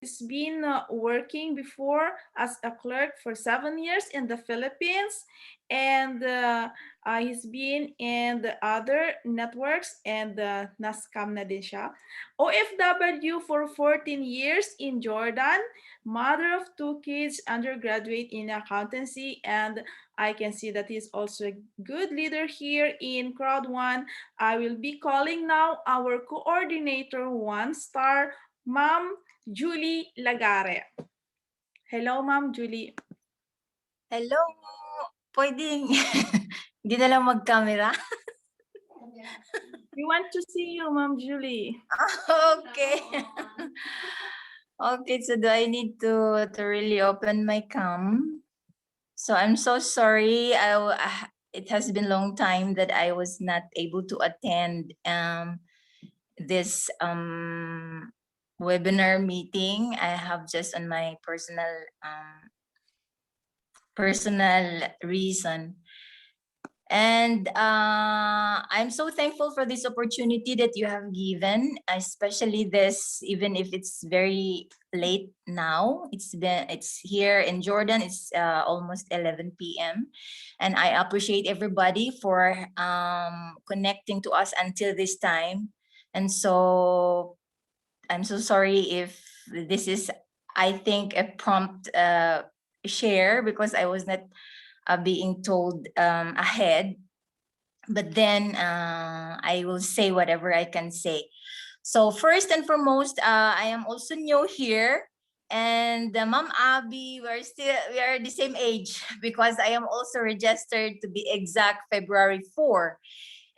He's been working before as a clerk for 7 years in the Philippines, and he's been in the other networks and NASCAM na din siya. OFW for 14 years in Jordan, mother of two kids, undergraduate in accountancy, and I can see that he's also a good leader here in Crowd One. I will be calling now our coordinator, one star, Ma'am Julie Lagare. Hello, Ma'am Julie. Hello! Pwedeng hindi na lang mag-camera? We want to see you, Ma'am Julie. Okay. Okay, so do I need to really open my cam? So I'm so sorry. It has been a long time that I was not able to attend this webinar meeting. I have just on my personal reason. And I'm so thankful for this opportunity that you have given, especially this, even if it's very late now. It's here in Jordan. It's almost 11 p.m. And I appreciate everybody for connecting to us until this time. And so I'm so sorry if this is, I think, a prompt share because I was not being told ahead, but then I will say whatever I can say. So first and foremost, I am also new here, and Ma'am Abby, we are the same age because I am also registered, to be exact, February 4.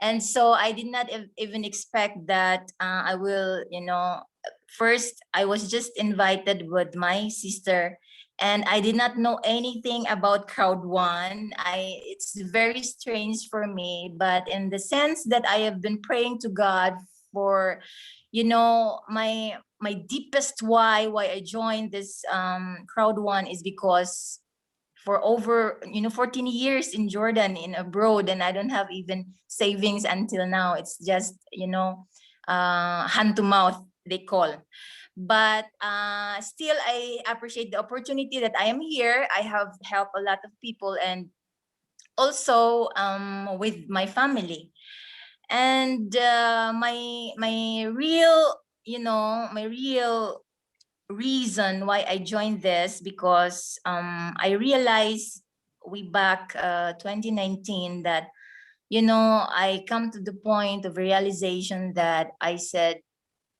And so I did not even expect that I will, first I was just invited with my sister, and I did not know anything about Crowd One. It's very strange for me, but in the sense that I have been praying to God for, my deepest why I joined this Crowd One is because for over 14 years in Jordan, in abroad, and I don't have even savings until now. It's just hand to mouth, they call. But still I appreciate the opportunity that I am here. I have helped a lot of people, and also with my family. And my real reason why I joined this, because I realized way back 2019 that I come to the point of realization that I said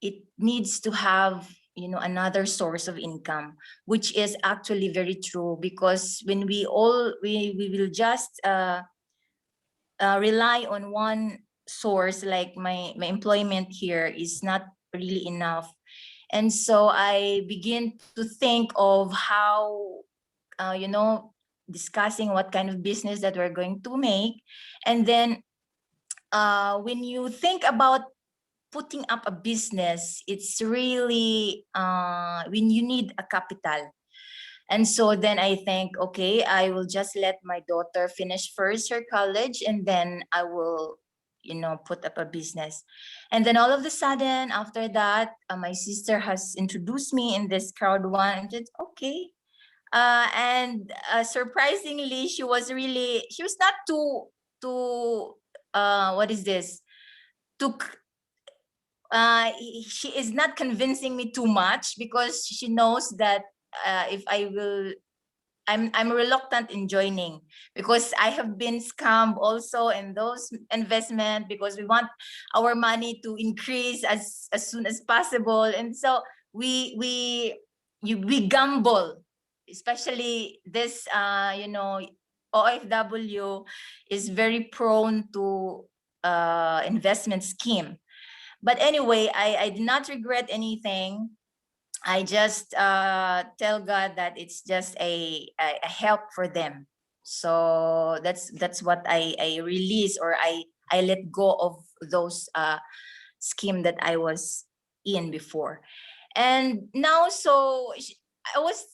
it needs to have another source of income, which is actually very true, because when we will just rely on one source, like my employment here is not really enough. And so I begin to think of how, discussing what kind of business that we're going to make. And then when you think about putting up a business, it's really when you need a capital. And so then I think, okay, I will just let my daughter finish first her college, and then I will, put up a business. And then all of a sudden, after that, my sister has introduced me in this Crowd One, and said, okay. And surprisingly, she was not too, what is this? Too she is not convincing me too much, because she knows that if I will, I'm reluctant in joining, because I have been scammed also in those investment, because we want our money to increase as soon as possible. And so we gamble, especially this OFW is very prone to investment scheme. But anyway, I did not regret anything. I just tell God that it's just a help for them. So that's what I release, or I let go of those scheme that I was in before. And now, I was,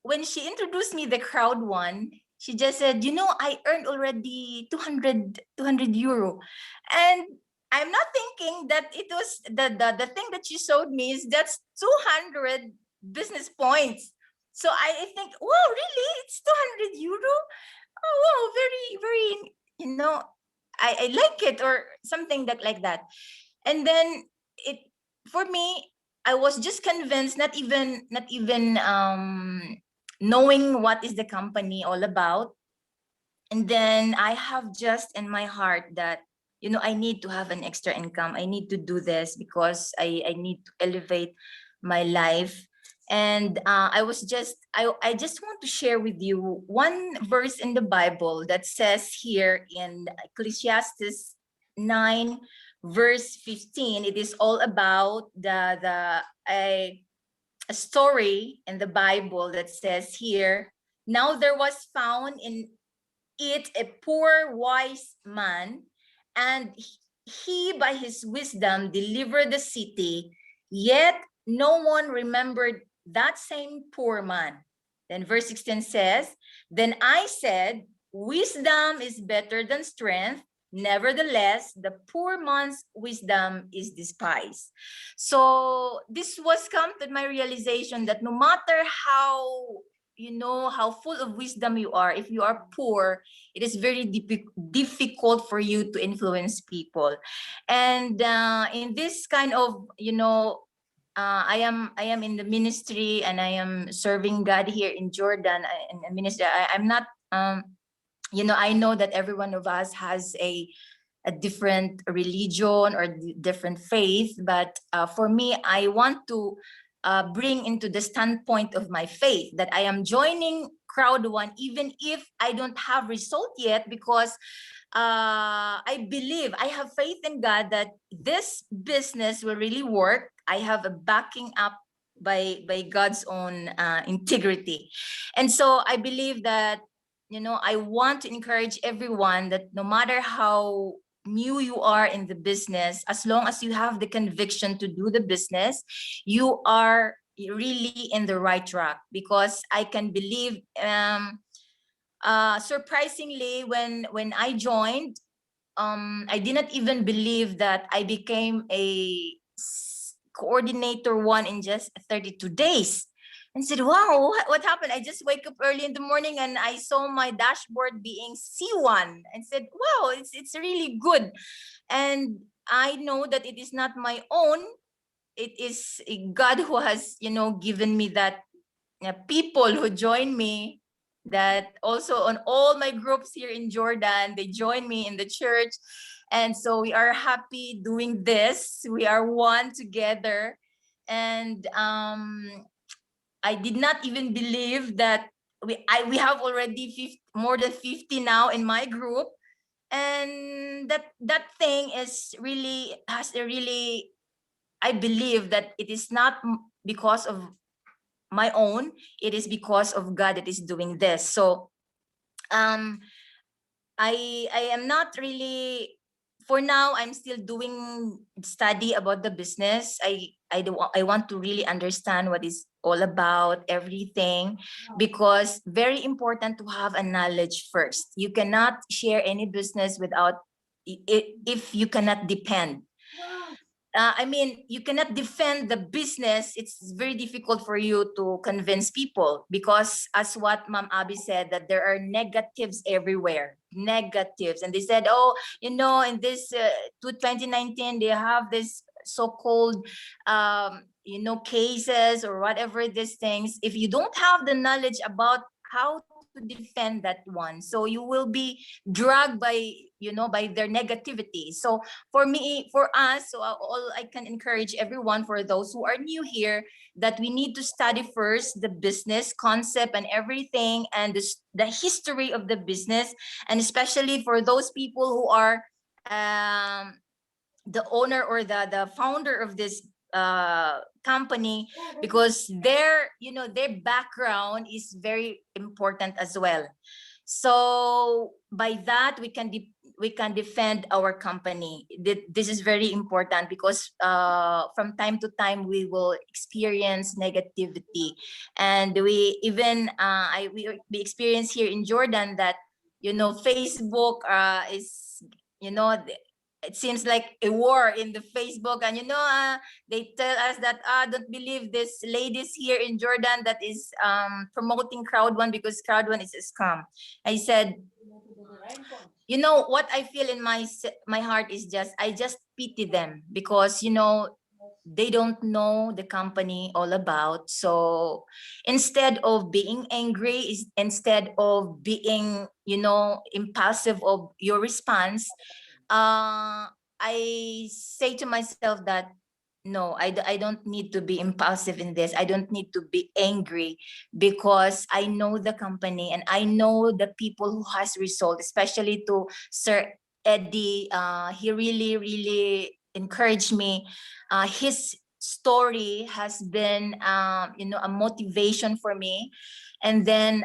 when she introduced me the Crowd One, she just said, I earned already 200 euro. And I'm not thinking that it was the thing that she showed me is that's 200 business points. So I think, wow, really? It's 200 euro? Oh, wow, very, very, you know, I like it, or something like that. And then it, for me, I was just convinced, not even knowing what is the company all about. And then I have just in my heart that, I need to have an extra income. I need to do this because I need to elevate my life. And I just want to share with you one verse in the Bible that says here in Ecclesiastes 9 verse 15. It is all about a story in the Bible that says here, now there was found in it a poor wise man, and he by his wisdom delivered the city, yet no one remembered that same poor man. Then verse 16 says, then I said, wisdom is better than strength. Nevertheless, the poor man's wisdom is despised. So this was come to my realization that no matter how full of wisdom you are, if you are poor, it is very difficult for you to influence people. And in this kind of, I am in the ministry, and I am serving God here in Jordan, in the ministry. I'm not I know that every one of us has a different religion or different faith, but for me, I want to bring into the standpoint of my faith that I am joining crowd one, even if I don't have result yet, because I believe, I have faith in God that this business will really work. I have a backing up by God's own integrity. And so I believe that, I want to encourage everyone that no matter how new you are in the business, as long as you have the conviction to do the business, you are really in the right track. Because I can believe, surprisingly, when I joined, I did not even believe that I became a coordinator one in just 32 days. And said, wow, what happened? I just wake up early in the morning and I saw my dashboard being C1, and said, wow, it's really good. And I know that it is not my own. It is God who has, given me that, people who join me, that also on all my groups here in Jordan, they join me in the church. And so we are happy doing this. We are one together. And I did not even believe that we have already more than 50 now in my group. And that thing is really has a really, I believe that it is not because of my own, it is because of God that is doing this. So um I am not really, for now I'm still doing study about the business. I want to really understand what is all about, everything, because very important to have a knowledge first. You cannot share any business without if you cannot depend. I mean, you cannot defend the business. It's very difficult for you to convince people, because, as what Ma'am Abby said, that there are negatives everywhere, negatives. And they said, oh, in this 2019, they have this so-called, cases or whatever these things. If you don't have the knowledge about how to defend that one, so you will be dragged by their negativity. So for us, so all I can encourage everyone, for those who are new here, that we need to study first the business concept and everything, and the history of the business. And especially for those people who are the owner or the founder of this company, because their background is very important as well. So by that, we can defend our company. This is very important, because from time to time we will experience negativity. And we even we experience here in Jordan that Facebook is, you know it seems like a war in the Facebook, and they tell us that don't believe this ladies here in Jordan that is promoting crowd one, because crowd one is a scam. I said, what I feel in my heart is just, I just pity them, because they don't know the company all about. So instead of being angry, instead of being impulsive of your response, I say to myself that no, I don't need to be impulsive in this. I don't need to be angry, because I know the company and I know the people who has result, especially to Sir Eddie. He really, really encouraged me. His story has been, a motivation for me. And then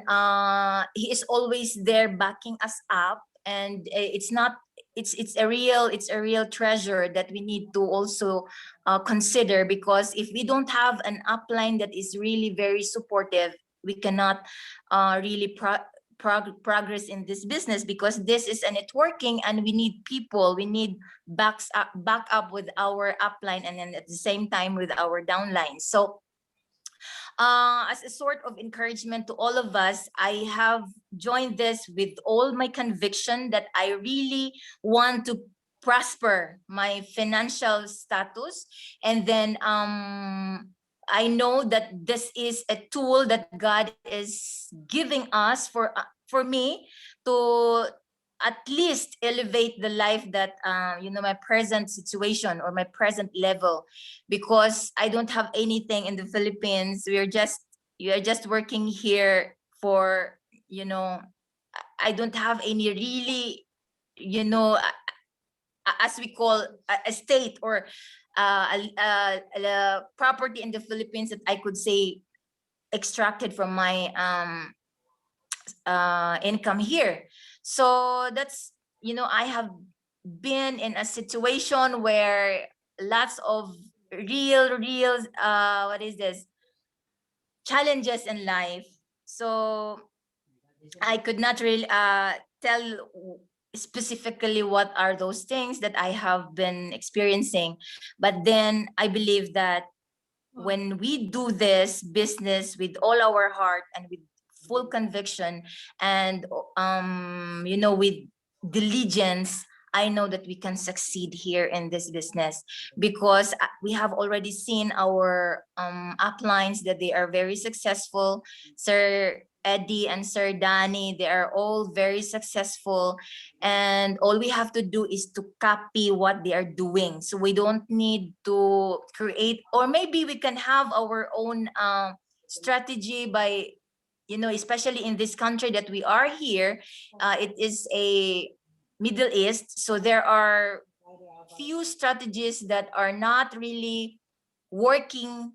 he is always there backing us up. And it's a real treasure that we need to also consider, because if we don't have an upline that is really very supportive, we cannot really progress in this business, because this is a networking and we need people, we need back up with our upline, and then at the same time with our downline. So as a sort of encouragement to all of us, I have joined this with all my conviction that I really want to prosper my financial status. And then I know that this is a tool that God is giving us for me to at least elevate the life that my present situation or my present level, because I don't have anything in the Philippines. We are just working here for, I don't have any really, as we call a state, or a property in the Philippines that I could say extracted from my income here. So that's, I have been in a situation where lots of real what is this, challenges in life. So I could not really tell specifically what are those things that I have been experiencing. But then I believe that when we do this business with all our heart and with full conviction, and with diligence, I know that we can succeed here in this business, because we have already seen our uplines that they are very successful. Sir Eddie and Sir Danny, they are all very successful, and all we have to do is to copy what they are doing. So we don't need to create, or maybe we can have our own strategy by, especially in this country that we are here. It is a Middle East, so there are few strategies that are not really working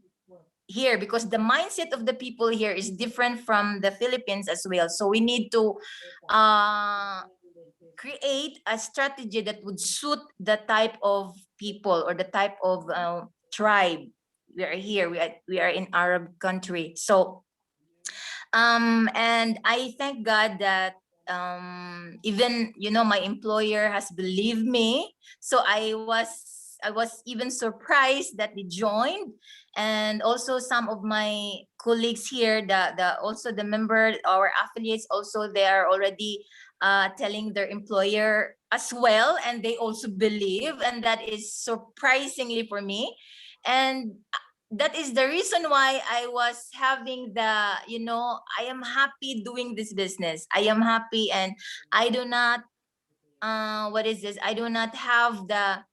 here, because the mindset of the people here is different from the Philippines as well. So we need to uh, create a strategy that would suit the type of people or the type of tribe. We are here, we are in Arab country. So and I thank God that even my employer has believed me. So I was even surprised that they joined. And also some of my colleagues here, the also the member, our affiliates also, they are already telling their employer as well, and they also believe, and that is surprisingly for me. And that is the reason why I was having I am happy doing this business. I am happy, and I do not what is this? I do not have the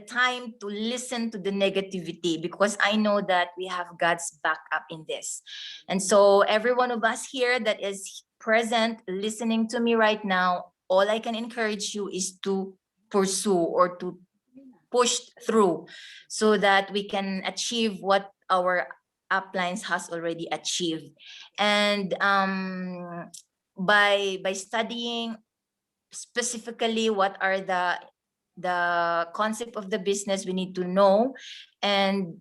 time to listen to the negativity, because I know that we have God's backup in this. And so every one of us here that is present listening to me right now, all I can encourage you is to pursue or to pushed through, so that we can achieve what our uplines has already achieved. And by studying specifically what are the concept of the business, we need to know. And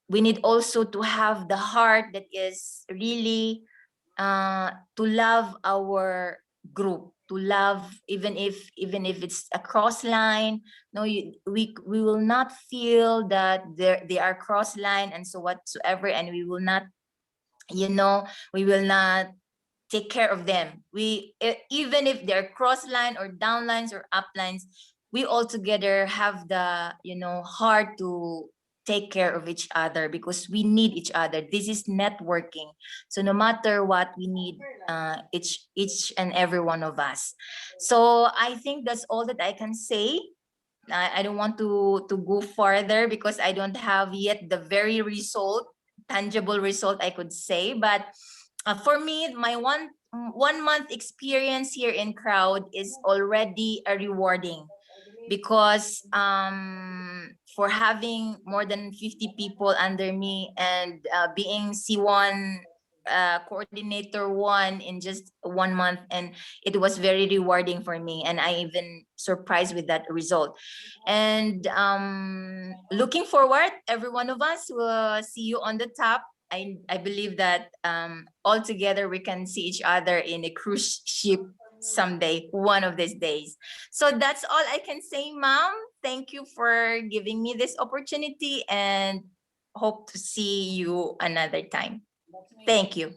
we need also to have the heart that is really to love our group. love, even if it's a cross line. No, we will not feel that they are cross line and so whatsoever, and we will not, we will not take care of them. Even if they're cross line or down lines or up lines, we all together have the heart to take care of each other, because we need each other. This is networking. So no matter what, we need each and every one of us. So I think that's all that I can say. I don't want to go further because I don't have yet the very tangible result I could say. But for me, my 1 month experience here in crowd is already a rewarding, because for having more than 50 people under me, and being C1 coordinator one in just 1 month, and it was very rewarding for me, and I even surprised with that result. And looking forward, every one of us will see you on the top. I believe that all together we can see each other in a cruise ship someday, one of these days. So that's all I can say, ma'am. Thank you for giving me this opportunity, and hope to see you another time. Thank you.